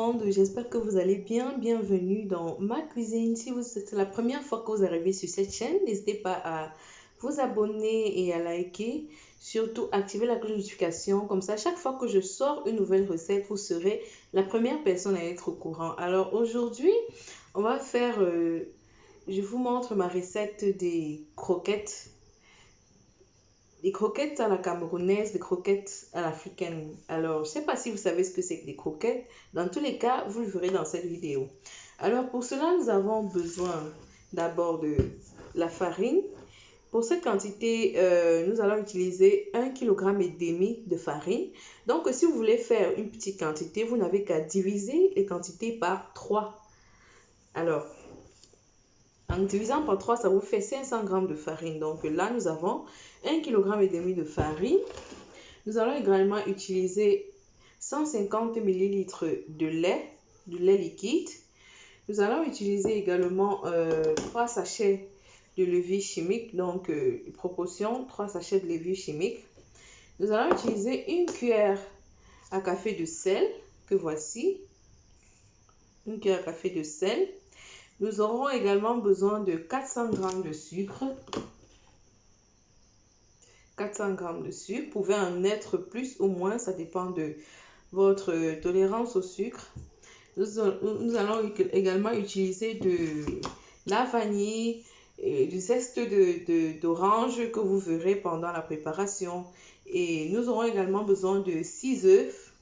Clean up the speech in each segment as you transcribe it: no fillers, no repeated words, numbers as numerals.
monde, j'espère que vous allez bien. Bienvenue dans ma cuisine. Si c'est la première fois que vous arrivez sur cette chaîne, n'hésitez pas à vous abonner et à liker. Surtout, activer la cloche de notification. Comme ça, chaque fois que je sors une nouvelle recette, vous serez la première personne à être au courant. Alors aujourd'hui, on va faire, je vous montre ma recette des croquettes. Des croquettes à la camerounaise, des croquettes à l'africaine. Alors, je ne sais pas si vous savez ce que c'est que des croquettes. Dans tous les cas, vous le verrez dans cette vidéo. Alors, pour cela, nous avons besoin d'abord de la farine. Pour cette quantité, nous allons utiliser 1,5 kg de farine. Donc, si vous voulez faire une petite quantité, vous n'avez qu'à diviser les quantités par 3. Alors, en divisant par 3, ça vous fait 500 g de farine. Donc là, nous avons 1,5 kg de farine. Nous allons également utiliser 150 ml de lait liquide. Nous allons utiliser également 3 sachets de levure chimique, donc proportion 3 sachets de levure chimique. Nous allons utiliser une cuillère à café de sel, que voici. Une cuillère à café de sel. Nous aurons également besoin de 400 g de sucre. 400 g de sucre. Vous pouvez en mettre plus ou moins, ça dépend de votre tolérance au sucre. Nous allons également utiliser de la vanille et du zeste d'orange que vous verrez pendant la préparation. Et nous aurons également besoin de 6 œufs.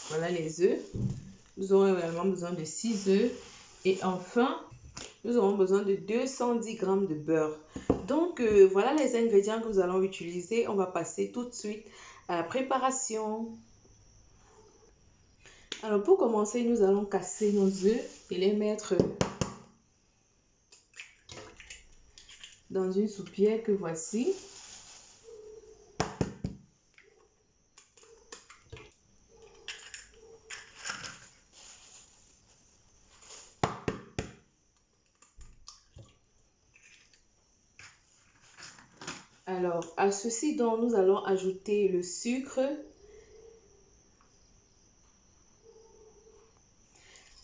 Voilà les œufs. Nous aurons également besoin de 6 œufs. Et enfin, nous aurons besoin de 210 g de beurre. Donc, voilà les ingrédients que nous allons utiliser. On va passer tout de suite à la préparation. Alors, pour commencer, nous allons casser nos œufs et les mettre dans une soupière que voici. Alors, à ceci, donc, nous allons ajouter le sucre.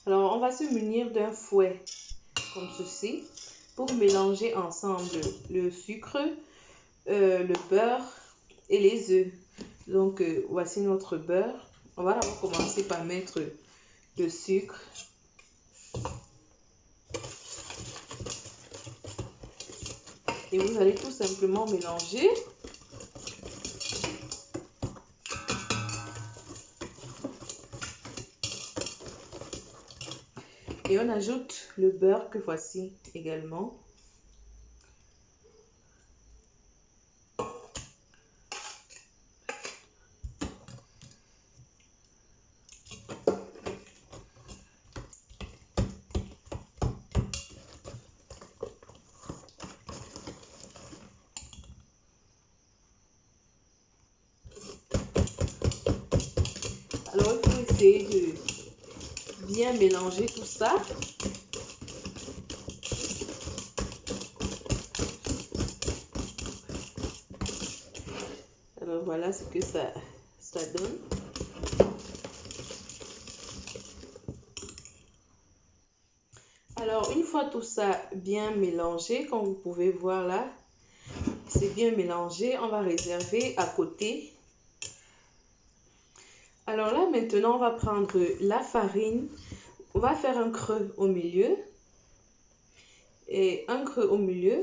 Alors, on va se munir d'un fouet comme ceci pour mélanger ensemble le sucre, le beurre et les œufs. Donc, voici notre beurre. On va d'abord commencer par mettre le sucre. Et vous allez tout simplement mélanger. Et on ajoute le beurre que voici également. Alors, il faut essayer de bien mélanger tout ça. Alors, voilà ce que ça donne. Alors, une fois tout ça bien mélangé, comme vous pouvez voir là, c'est bien mélangé, on va réserver à côté. Alors là, maintenant, on va prendre la farine. On va faire un creux au milieu. Et un creux au milieu.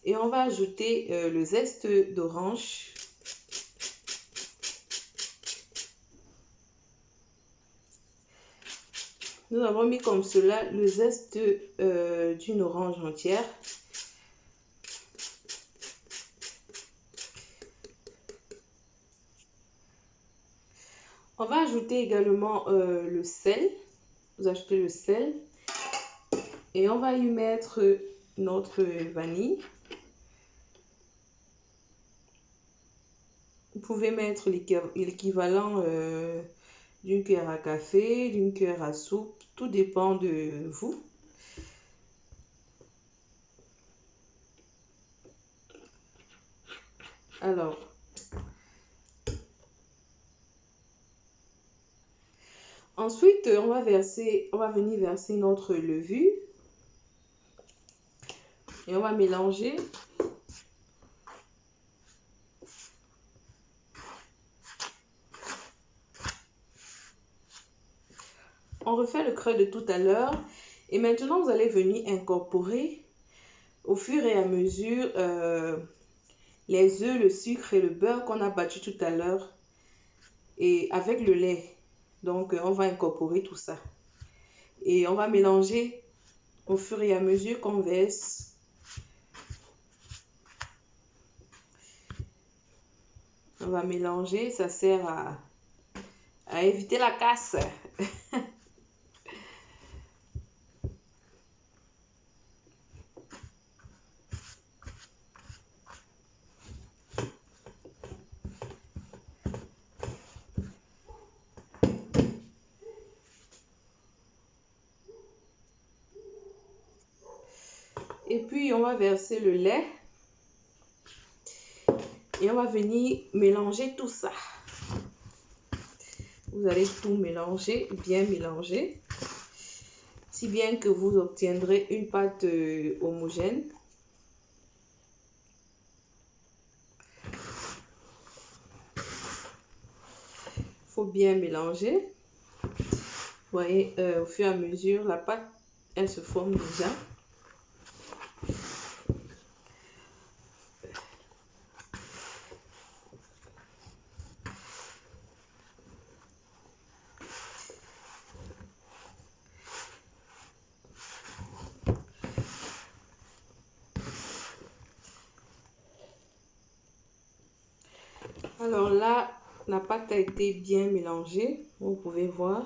Et on va ajouter le zeste d'orange. Nous avons mis comme cela le zeste d'une orange entière. On va ajouter également le sel. Vous ajoutez le sel. Et on va y mettre notre vanille. Vous pouvez mettre l'équivalent d'une cuillère à café, d'une cuillère à soupe. Tout dépend de vous. Alors, Ensuite, on va venir verser notre levure et on va mélanger. On refait le creux de tout à l'heure et maintenant vous allez venir incorporer au fur et à mesure les œufs, le sucre et le beurre qu'on a battu tout à l'heure et avec le lait. Donc on va incorporer tout ça et on va mélanger au fur et à mesure qu'on verse. On va mélanger, ça sert à éviter la casse. Et puis on va verser le lait et on va venir mélanger tout ça. Vous allez tout mélanger, bien mélanger, si bien que vous obtiendrez une pâte homogène. Il faut bien mélanger. Vous voyez, au fur et à mesure, la pâte, elle se forme déjà. Alors là, la pâte a été bien mélangée, vous pouvez voir.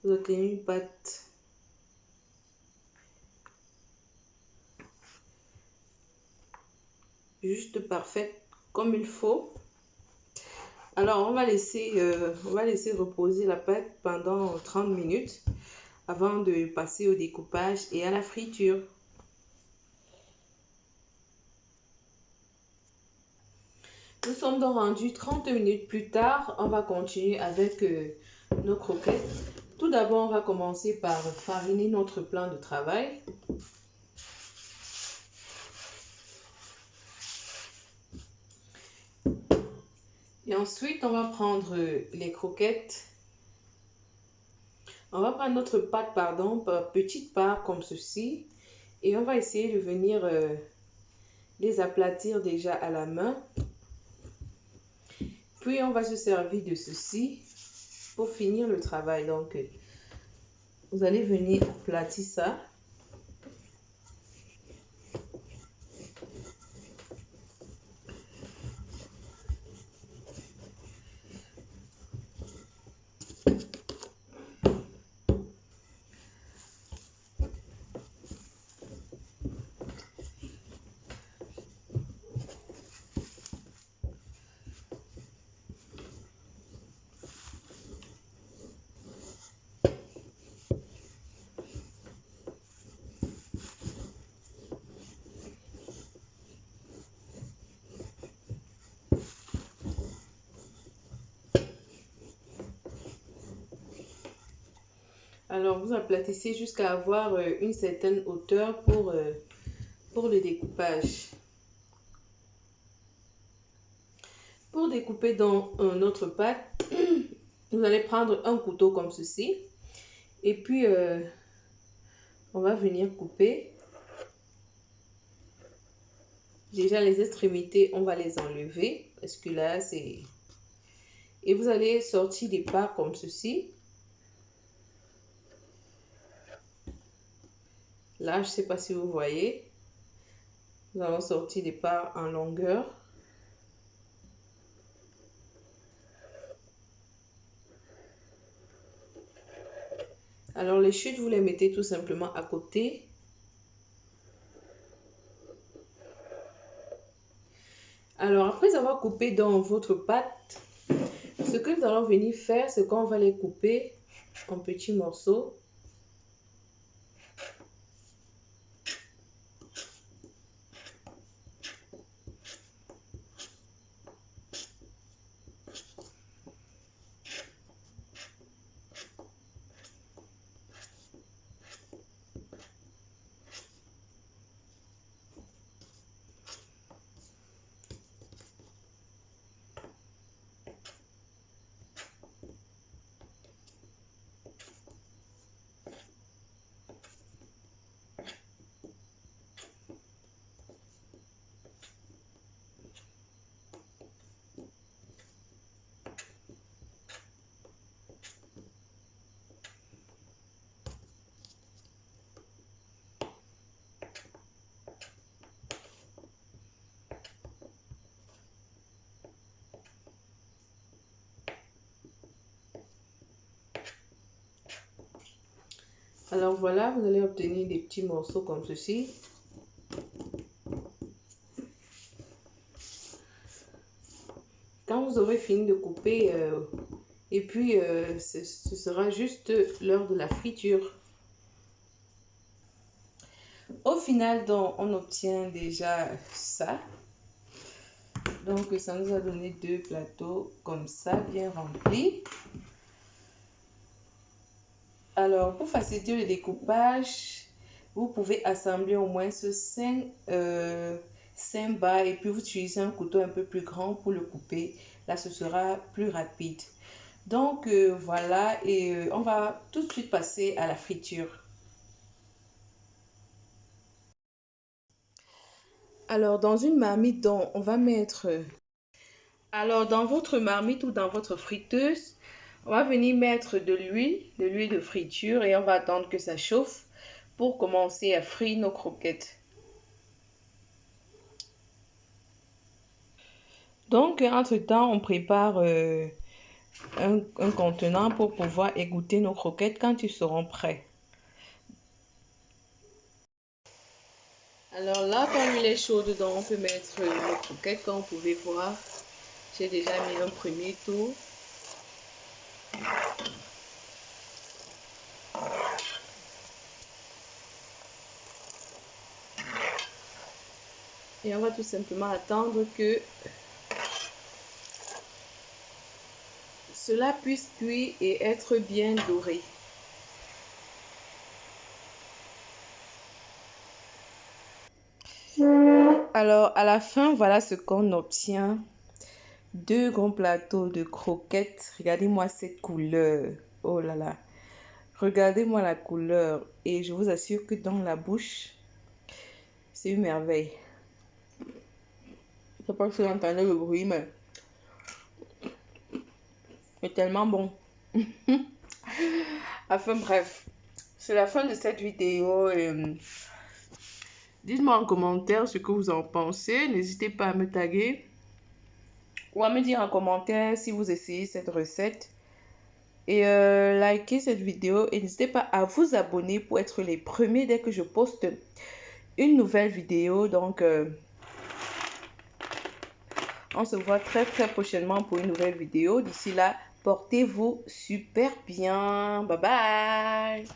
Vous obtenez une pâte juste parfaite comme il faut. Alors on va laisser reposer la pâte pendant 30 minutes avant de passer au découpage et à la friture. Nous sommes donc rendus 30 minutes plus tard. On va continuer avec nos croquettes. Tout d'abord, on va commencer par fariner notre plan de travail. Et ensuite, on va prendre les croquettes. On va prendre notre pâte, pardon, par petites parts comme ceci. Et on va essayer de venir les aplatir déjà à la main. Puis, on va se servir de ceci pour finir le travail. Donc, vous allez venir aplatir ça. Alors, vous aplatissez jusqu'à avoir une certaine hauteur pour le découpage. Pour découper dans notre pâte, vous allez prendre un couteau comme ceci. Et puis, on va venir couper. Déjà, les extrémités, on va les enlever. Parce que là, c'est... Et vous allez sortir des parts comme ceci. Là, je ne sais pas si vous voyez. Nous allons sortir des parts en longueur. Alors, les chutes, vous les mettez tout simplement à côté. Alors, après avoir coupé dans votre pâte, ce que nous allons venir faire, c'est qu'on va les couper en petits morceaux. Alors voilà, vous allez obtenir des petits morceaux comme ceci. Quand vous aurez fini de couper, et puis ce sera juste l'heure de la friture. Au final, donc, on obtient déjà ça. Donc, ça nous a donné 2 plateaux comme ça, bien remplis. Alors, pour faciliter le découpage, vous pouvez assembler au moins ce 5 bas et puis vous utilisez un couteau un peu plus grand pour le couper. Là, ce sera plus rapide. Donc, voilà, et on va tout de suite passer à la friture. Alors, dans une marmite, donc, on va mettre... Alors, dans votre marmite ou dans votre friteuse, on va venir mettre de l'huile de friture et on va attendre que ça chauffe pour commencer à frire nos croquettes. Donc, entre-temps, on prépare un contenant pour pouvoir égoutter nos croquettes quand ils seront prêts. Alors là, quand l'huile est chaude, donc on peut mettre nos croquettes, comme vous pouvez voir. J'ai déjà mis un premier tour. Et on va tout simplement attendre que cela puisse cuire et être bien doré. Alors, à la fin, voilà ce qu'on obtient. 2 grands plateaux de croquettes. Regardez-moi cette couleur. Oh là là. Regardez-moi la couleur. Et je vous assure que dans la bouche, c'est une merveille. Je ne sais pas si vous entendez le bruit, mais c'est tellement bon. Enfin bref, c'est la fin de cette vidéo. Dites-moi en commentaire ce que vous en pensez. N'hésitez pas à me taguer ou à me dire en commentaire si vous essayez cette recette. Et likez cette vidéo et n'hésitez pas à vous abonner pour être les premiers dès que je poste une nouvelle vidéo. Donc, on se voit très prochainement pour une nouvelle vidéo. D'ici là, portez-vous super bien. Bye bye.